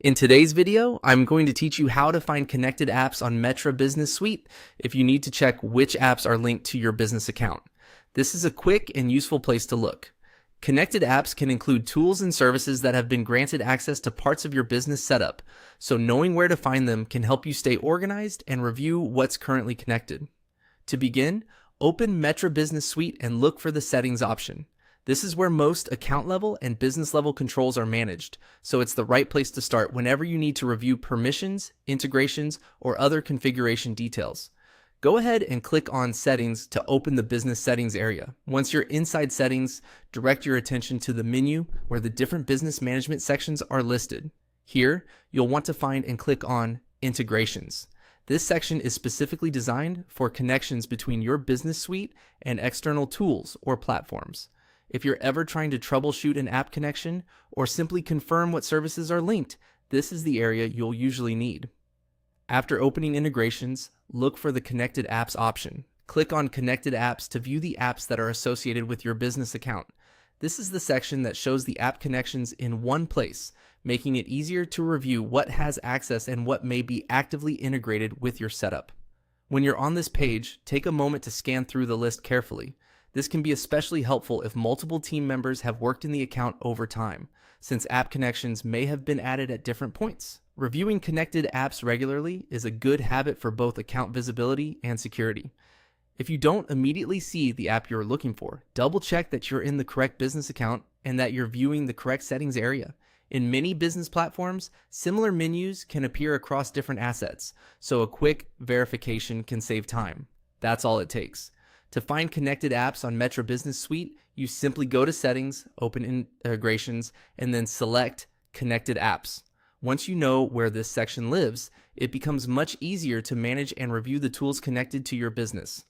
In today's video, I'm going to teach you how to find connected apps on Metra Business Suite if you need to check which apps are linked to your business account. This is a quick and useful place to look. Connected apps can include tools and services that have been granted access to parts of your business setup, so knowing where to find them can help you stay organized and review what's currently connected. To begin, open Metra Business Suite and look for the Settings option. This is where most account level and business level controls are managed, so it's the right place to start whenever you need to review permissions, integrations, or other configuration details. Go ahead and click on Settings to open the Business Settings area. Once you're inside Settings, direct your attention to the menu where the different business management sections are listed. Here, you'll want to find and click on Integrations. This section is specifically designed for connections between your business suite and external tools or platforms. If you're ever trying to troubleshoot an app connection or simply confirm what services are linked, this is the area you'll usually need. After opening integrations, look for the Connected Apps option. Click on Connected Apps to view the apps that are associated with your business account. This is the section that shows the app connections in one place, making it easier to review what has access and what may be actively integrated with your setup. When you're on this page, take a moment to scan through the list carefully. This can be especially helpful if multiple team members have worked in the account over time, since app connections may have been added at different points. Reviewing connected apps regularly is a good habit for both account visibility and security. If you don't immediately see the app you're looking for, double check that you're in the correct business account and that you're viewing the correct settings area. In many business platforms, similar menus can appear across different assets, so a quick verification can save time. That's all it takes. To find connected apps on Metra Business Suite, you simply go to Settings, open Integrations, and then select Connected Apps. Once you know where this section lives, it becomes much easier to manage and review the tools connected to your business.